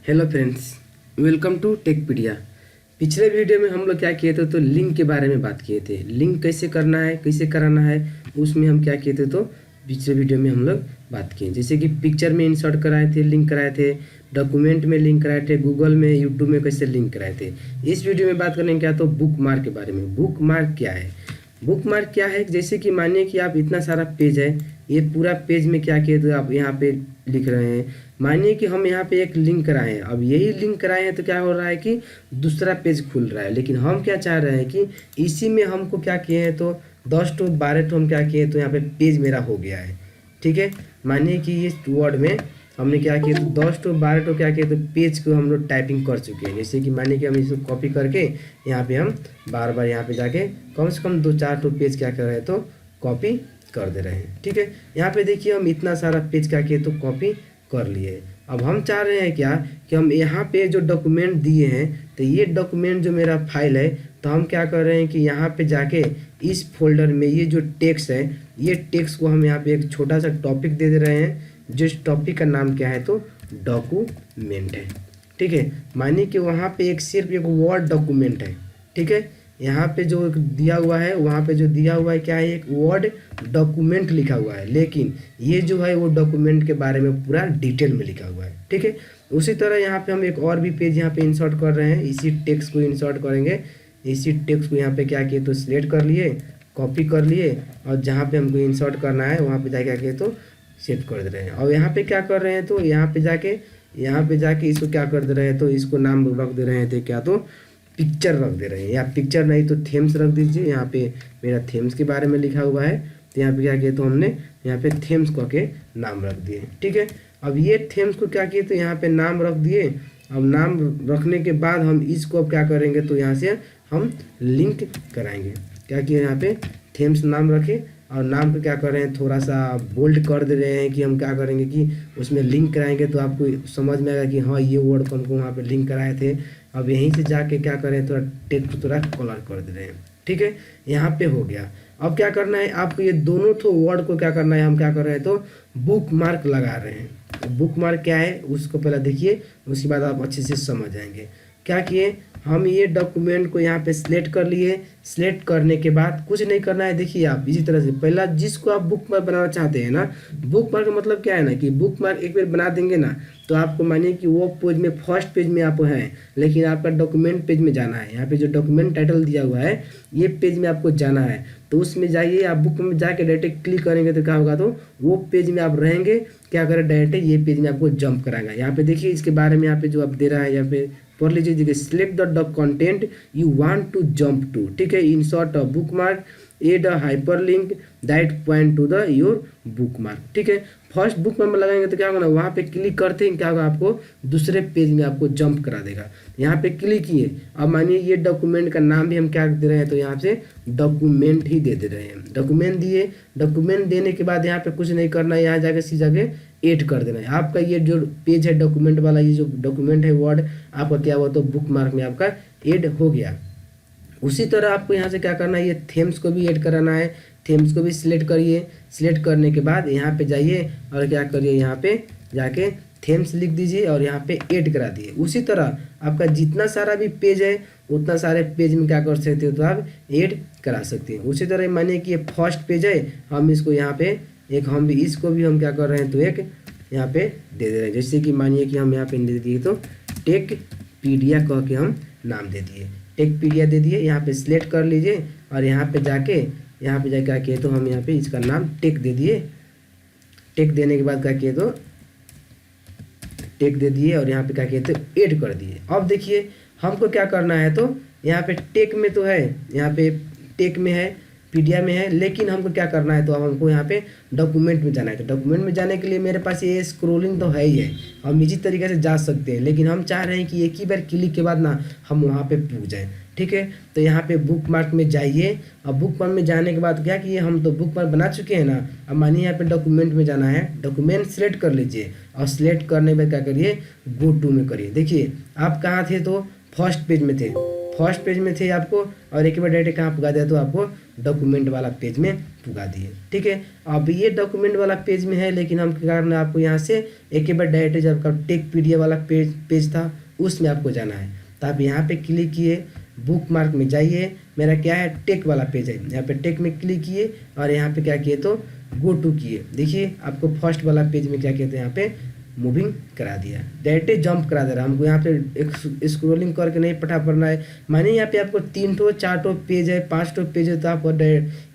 Hello friends, welcome to Techpedia. पिछले video में हम लोग क्या किए थे तो लिंक के बारे में बात किए थे। लिंक कैसे करना है, कैसे कराना है, उसमें हम क्या किए थे तो पिछले वीडियो में हम लोग बात किए। जैसे कि पिक्चर में इंसर्ट कराए थे, लिंक कराए थे, डॉक्यूमेंट में लिंक कराए थे, गूगल में, यूट्यूब में कैसे लिंक कराए थे। इस वीडियो में बात करेंगे क्या तो बुक मार्क के बारे में। बुक मार्क क्या है? बुक मार्क क्या है? जैसे कि मानिए कि आप इतना सारा पेज है, ये पूरा पेज में क्या किए तो आप यहाँ पे लिख रहे हैं। मानिए कि हम यहाँ पे एक लिंक कराए हैं, अब यही लिंक कराए हैं तो क्या हो रहा है कि दूसरा पेज खुल रहा है। लेकिन हम क्या चाह रहे हैं कि इसी में हमको क्या किए हैं तो 10 to 12 हम क्या किए तो यहाँ पे पेज मेरा हो गया है। ठीक है, मानिए कि इस वर्ड में हमने क्या किया तो 10 to 12 क्या किया तो पेज को हम लोग टाइपिंग कर चुके हैं। जैसे कि मानिए कि हम इसको कॉपी करके यहाँ पे हम बार बार यहाँ पे जाके कम से कम 2-4 पेज क्या कर रहे हैं तो कॉपी कर दे रहे हैं। ठीक है, यहाँ पे देखिए हम इतना सारा पेज क्या किए तो कॉपी कर लिए। अब हम चाह रहे हैं क्या कि हम यहाँ पे जो डॉक्यूमेंट दिए हैं तो ये डॉक्यूमेंट जो मेरा फाइल है तो हम क्या कर रहे हैं कि यहाँ पे जाके इस फोल्डर में ये जो टेक्स्ट है, ये टेक्स्ट को हम यहाँ पे एक छोटा सा टॉपिक दे रहे हैं। जिस टॉपिक का नाम क्या है तो डॉक्यूमेंट है। ठीक है, मानिए कि वहाँ पे सिर्फ एक वर्ड डॉक्यूमेंट है। ठीक है, यहाँ पे जो दिया हुआ है वहाँ पे जो दिया हुआ है क्या है, एक वर्ड डॉक्यूमेंट लिखा हुआ है, लेकिन ये जो है वो डॉक्यूमेंट के बारे में पूरा डिटेल में लिखा हुआ है। ठीक है, उसी तरह यहाँ पे हम एक और भी पेज यहाँ पे इंसर्ट कर रहे हैं। इसी टेक्स्ट को इंसर्ट करेंगे। इसी टेक्स्ट को यहाँ पे क्या किए तो सिलेक्ट कर लिए, कॉपी कर लिए और जहाँ पे हमको इंसर्ट करना है वहाँ पे जाके क्या किए तो सेट कर दे रहे हैं। और यहाँ पे क्या कर रहे हैं तो यहाँ पे जाके इसको क्या कर दे रहे हैं तो इसको नाम रख दे रहे थे क्या तो पिक्चर रख दे रहे हैं, या पिक्चर नहीं तो थेम्स रख दीजिए। यहाँ पे मेरा थेम्स के बारे में लिखा हुआ है तो यहाँ पे क्या किया तो हमने यहाँ पे थेम्स कह के नाम रख दिए। ठीक है, अब ये थेम्स को क्या किए तो यहाँ पे नाम रख दिए। अब नाम रखने के बाद हम इसको अब क्या करेंगे तो यहाँ से हम लिंक कराएंगे। क्या किए यहाँ पे थेम्स नाम रखे और नाम को क्या कर रहे हैं थोड़ा सा बोल्ड कर दे रहे हैं कि हम क्या करेंगे कि उसमें लिंक कराएंगे तो आपको समझ में आएगा कि हाँ ये वर्ड को हमको वहाँ पे लिंक कराए थे। अब यहीं से जाके क्या करें थोड़ा टेक्स्ट थोड़ा कलर कर दे रहे हैं। ठीक है, यहाँ पे हो गया। अब क्या करना है आपको, ये दोनों तो वर्ड को क्या करना है, हम क्या कर रहे हैं तो बुक मार्क लगा रहे हैं। तो बुक मार्क क्या है उसको पहले देखिए, उसके बाद आप अच्छे से समझ जाएंगे। क्या किए हम ये डॉक्यूमेंट को यहाँ पे सिलेक्ट कर लिए। सिलेक्ट करने के बाद कुछ नहीं करना है। देखिए आप इसी तरह से पहला जिसको आप बुक मार्क बनाना चाहते हैं ना, बुक मार्क का मतलब क्या है ना कि बुक मार्क एक बार बना देंगे ना तो आपको मानिए कि वो पेज में फर्स्ट पेज में आप हैं, लेकिन आपका डॉक्यूमेंट पेज में जाना है। यहाँ पे जो डॉक्यूमेंट टाइटल दिया हुआ है ये पेज में आपको जाना है तो उसमें जाइए। आप बुक में जाके डायरेक्ट क्लिक करेंगे तो क्या होगा तो वो पेज में आप रहेंगे। क्या करें डायरेक्ट ये पेज में आपको जंप कराएगा। यहाँ पे देखिए इसके बारे में यहाँ पे जो आप दे रहा है यहाँ पे पढ़ लीजिए। देखिए select the content you want to jump to. ठीक है, insert a bookmark, add a hyperlink that point to the your bookmark. ठीक है, फर्स्ट बुक मार्क में लगाएंगे तो क्या होगा ना, वहाँ पे क्लिक करते ही क्या होगा आपको दूसरे पेज में आपको जंप करा देगा। यहाँ पे क्लिक किए। अब मानिए ये डॉक्यूमेंट का नाम भी हम क्या दे रहे हैं तो यहाँ से डॉक्यूमेंट ही दे रहे हैं। डॉक्यूमेंट दिए। डॉक्यूमेंट देने के बाद यहाँ पे कुछ नहीं करना है, यहाँ जाके सी जगह ऐड कर देना है। आपका ये जो पेज है डॉक्यूमेंट वाला, ये जो डॉक्यूमेंट है वर्ड आपका क्या हुआ तो बुक मार्क में आपका ऐड हो गया। उसी तरह आपको यहाँ से क्या करना है, ये थेम्स को भी ऐड कराना है। थेम्स को भी सिलेक्ट करिए। सिलेक्ट करने के बाद यहाँ पे जाइए और क्या करिए यहाँ पे जाके थेम्स लिख दीजिए और यहाँ पे ऐड करा दिए। उसी तरह आपका जितना सारा भी पेज है उतना सारे पेज में क्या कर सकते हो तो आप ऐड करा सकते हैं। उसी तरह मानिए कि ये फर्स्ट पेज है, हम इसको यहाँ पे एक हम भी इसको भी हम क्या कर रहे हैं तो एक यहाँ पे दे दे रहे हैं। जैसे कि मानिए कि हम यहाँ पे दे दिए तो टेकपीडिया कह के हम नाम दे दिए, टेकपीडिया दे दिए। यहाँ पे सिलेक्ट कर लीजिए और यहाँ पे जाके क्या किए तो हम यहाँ पे इसका नाम टेक दे दिए। टेक देने के बाद क्या किए तो टेक दे दिए और यहाँ पे क्या किए तो ऐड कर दिए। अब देखिए हमको क्या करना है तो यहाँ पे टेक में तो है, यहाँ पे टेक में है, पीडिया में है, लेकिन हमको क्या करना है तो अब हमको यहाँ पे डॉक्यूमेंट में जाना है। तो डॉक्यूमेंट में जाने के लिए मेरे पास ये स्क्रोलिंग तो है ही है, हम इसी तरीके से जा सकते हैं, लेकिन हम चाह रहे हैं कि एक ही बार क्लिक के बाद ना हम वहाँ पे पहुँच जाएँ। ठीक है, तो यहाँ पे बुक मार्क में जाइए। अब बुक मार्क में जाने के बाद क्या किए, हम तो बुक मार्क बना चुके हैं ना। अब मानिए यहाँ पे डॉक्यूमेंट में जाना है, डॉक्यूमेंट सिलेक्ट कर लीजिए और सिलेक्ट करने में क्या करिए गो टू में करिए। देखिए आप कहाँ थे तो फर्स्ट पेज में थे। फर्स्ट पेज में थे आपको, और एक बार डायरेक्ट कहाँ पुगा दिया तो आपको डॉक्यूमेंट वाला पेज में पुगा दिए। ठीक है, अब ये डॉक्यूमेंट वाला पेज में है, लेकिन हम क्या करना है आपको यहाँ से एक बार डायरेक्ट जब आपका टेकपीडिया वाला पेज था उसमें आपको जाना है। तो आप यहाँ पे क्लिक किए, बुक मार्क में जाइए, मेरा क्या है टेक वाला पेज है, यहाँ पे टेक में क्लिक किए और यहाँ पे क्या किए तो गो टू किए। देखिए आपको फर्स्ट वाला पेज में क्या किए थे, यहाँ पे मूविंग करा दिया, डायरेक्ट जंप करा दे रहा है हमको। यहाँ पे एक स्क्रॉलिंग करके नहीं पढ़ना है, माने यहाँ पे आपको 3 4 पेज है, 5 पेज है, तो आप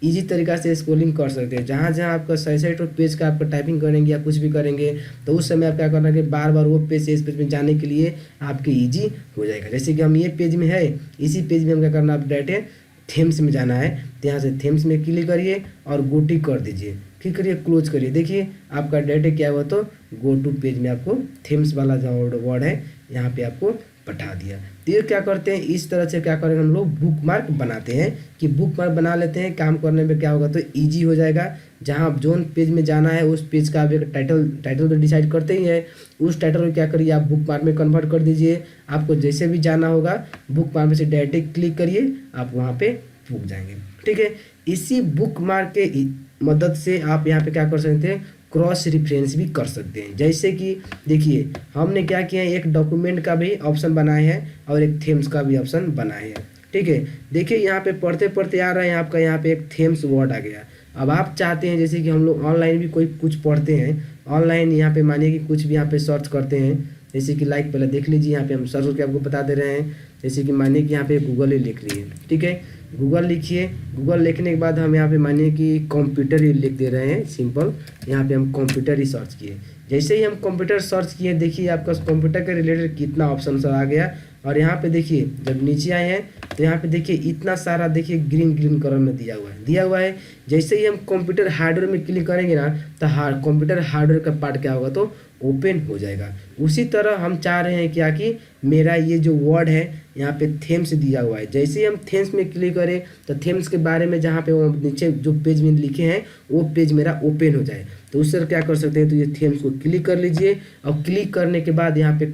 इजी तरीका से स्क्रॉलिंग कर सकते हैं। जहाँ जहाँ आपका 66 पेज का आपका टाइपिंग करेंगे या कुछ भी करेंगे तो उस समय आप क्या करना है कि बार बार वो पेज से इस पेज में जाने के लिए आपके ईजी हो जाएगा। जैसे कि हम ये पेज में है, इसी पेज में हम क्या करना है, आप डायरेक्ट थेम्स में जाना है, तो यहाँ से थेम्स में क्लिक करिए और गोटी कर दीजिए, क्लिक करिए, क्लोज करिए। देखिए आपका डायरेक्ट क्या हुआ तो गो टू पेज में आपको थेम्स वाला जो वर्ड है यहाँ पे आपको पठा दिया। तो ये क्या करते हैं, इस तरह से क्या करेंगे हम लोग बुक मार्क बनाते हैं कि बुक मार्क बना लेते हैं, काम करने में क्या होगा तो ईजी हो जाएगा। जहाँ आप जोन पेज में जाना है उस पेज का आप एक टाइटल तो डिसाइड करते ही है, उस टाइटल को क्या करिए आप बुक मार्क में कन्वर्ट कर दीजिए। आपको जैसे भी जाना होगा बुक मार्क में से डायरेक्ट क्लिक करिए, आप वहाँ पे पहुँच जाएंगे। ठीक है, इसी बुक मार्क के मदद से आप यहाँ पे क्या कर सकते हैं, क्रॉस रेफरेंस भी कर सकते हैं। जैसे कि देखिए हमने क्या किया है, एक डॉक्यूमेंट का भी ऑप्शन बनाए हैं और एक थेम्स का भी ऑप्शन बनाए हैं। ठीक है, देखिए यहाँ पे पढ़ते पढ़ते आ रहा है आपका यहाँ पे एक थेम्स वर्ड आ गया। अब आप चाहते हैं जैसे कि हम लोग ऑनलाइन भी कोई कुछ पढ़ते हैं, ऑनलाइन यहाँ पे मानिए कि कुछ भी यहाँ पे सर्च करते हैं, जैसे कि लाइक पहले देख लीजिए, यहाँ पे हम सर्च करके आपको बता दे रहे हैं। जैसे कि मानिए कि यहाँ पे गूगल ही लिख लिए, ठीक है, गूगल लिखिए। गूगल लिखने के बाद हम यहाँ पे मानिए कि कंप्यूटर ही लिख दे रहे हैं, सिंपल। यहाँ पे हम कंप्यूटर ही सर्च किए। जैसे ही हम कंप्यूटर सर्च किए, देखिए आपका कंप्यूटर के रिलेटेड कितना ऑप्शन सब आ गया। और यहाँ पे देखिए जब नीचे आए हैं तो यहाँ पे देखिए इतना सारा देखिए ग्रीन कलर में दिया हुआ है। जैसे ही हम कंप्यूटर हार्डवेयर में क्लिक करेंगे ना तो कंप्यूटर हार्डवेयर का पार्ट क्या होगा तो ओपन हो जाएगा। उसी तरह हम चाह रहे हैं क्या कि मेरा ये जो वर्ड है यहाँ पे थेम्स दिया हुआ है, जैसे ही हम थेम्स में क्लिक करें तो थेम्स के बारे में जहाँ पे वो नीचे जो पेज में लिखे हैं वो पेज मेरा ओपन हो जाए। तो उससे क्या कर सकते हैं, तो ये थेम्स को क्लिक कर लीजिए और क्लिक करने के बाद यहाँ पे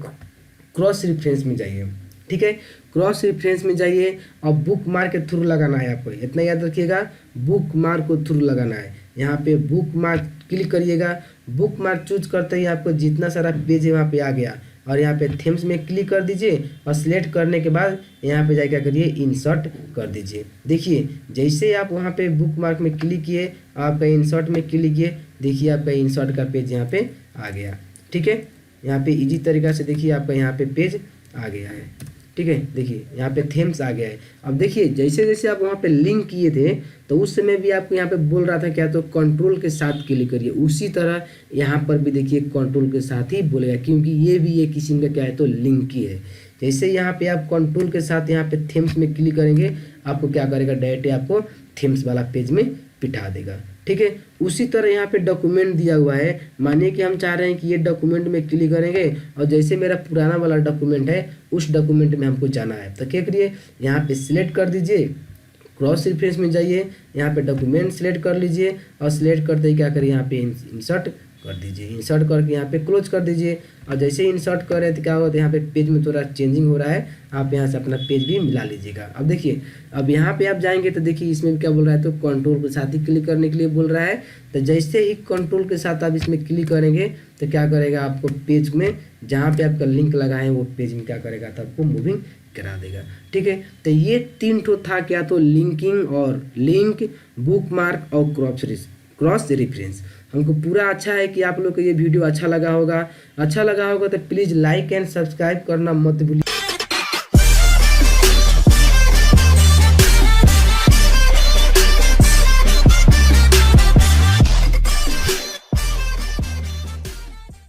क्रॉस रेफरेंस में जाइए। ठीक है, क्रॉस रेफरेंस में जाइए और बुक मार्क के थ्रू लगाना है आपको, इतना याद रखिएगा, बुक मार्क को थ्रू लगाना है। यहाँ पे बुक मार्क क्लिक करिएगा, बुक मार्क चूज करते ही आपको जितना सारा पेज है वहाँ पे आ गया और यहाँ पे थेम्स में क्लिक कर दीजिए और सिलेक्ट करने के बाद यहाँ पे जाके क्या करिए इंसर्ट कर दीजिए। देखिए जैसे आप वहाँ पे बुक मार्क में क्लिक किए, आपका इंसर्ट में क्लिक किए, देखिए आपका इंसर्ट का पेज यहाँ पे आ गया। ठीक है, यहाँ पे इजी तरीका से देखिए आपका यहाँ पे पेज आ गया है। ठीक है, देखिए यहाँ पे थेम्स आ गया है। अब देखिए जैसे जैसे आप वहाँ पे लिंक किए थे तो उस समय भी आपको यहाँ पे बोल रहा था क्या तो कंट्रोल के साथ क्लिक करिए, उसी तरह यहाँ पर भी देखिए कंट्रोल के साथ ही बोलेगा, क्योंकि ये भी एक किस्म का क्या है तो लिंक ही है। जैसे यहाँ पे आप कंट्रोल के साथ यहाँ पे थेम्स में क्लिक करेंगे, आपको क्या करेगा डायरेक्ट आपको थेम्स वाला पेज में बिठा देगा। ठीक है, उसी तरह यहाँ पे डॉक्यूमेंट दिया हुआ है, मानिए कि हम चाह रहे हैं कि ये डॉक्यूमेंट में क्लिक करेंगे और जैसे मेरा पुराना वाला डॉक्यूमेंट है उस डॉक्यूमेंट में हमको जाना है, तो क्या करिए यहाँ पे सिलेक्ट कर दीजिए, क्रॉस रेफरेंस में जाइए, यहाँ पे डॉक्यूमेंट सिलेक्ट कर लीजिए और सिलेक्ट करते ही क्या करिए यहाँ पे इंसर्ट कर दीजिए। इंसर्ट करके यहाँ पे क्लोज कर दीजिए और जैसे ही इंसर्ट करें तो क्या होगा तो यहाँ पे पेज में थोड़ा चेंजिंग हो रहा है, आप यहाँ से अपना पेज भी मिला लीजिएगा। अब देखिए अब यहाँ पे आप जाएंगे तो देखिए इसमें भी क्या बोल रहा है तो कंट्रोल के साथ ही क्लिक करने के लिए बोल रहा है। तो जैसे ही कंट्रोल के साथ आप इसमें क्लिक करेंगे तो क्या करेगा आपको पेज में जहाँ पे आपका लिंक लगा है वो पेज में क्या करेगा तो आपको मूविंग करा देगा। ठीक है, तो ये 3 ठो था क्या तो लिंकिंग और लिंक, बुक मार्क और क्रॉस रेफरेंस। हमको पूरा अच्छा है कि आप लोग को ये वीडियो अच्छा लगा होगा तो प्लीज़ लाइक एंड सब्सक्राइब करना मत भूलिए।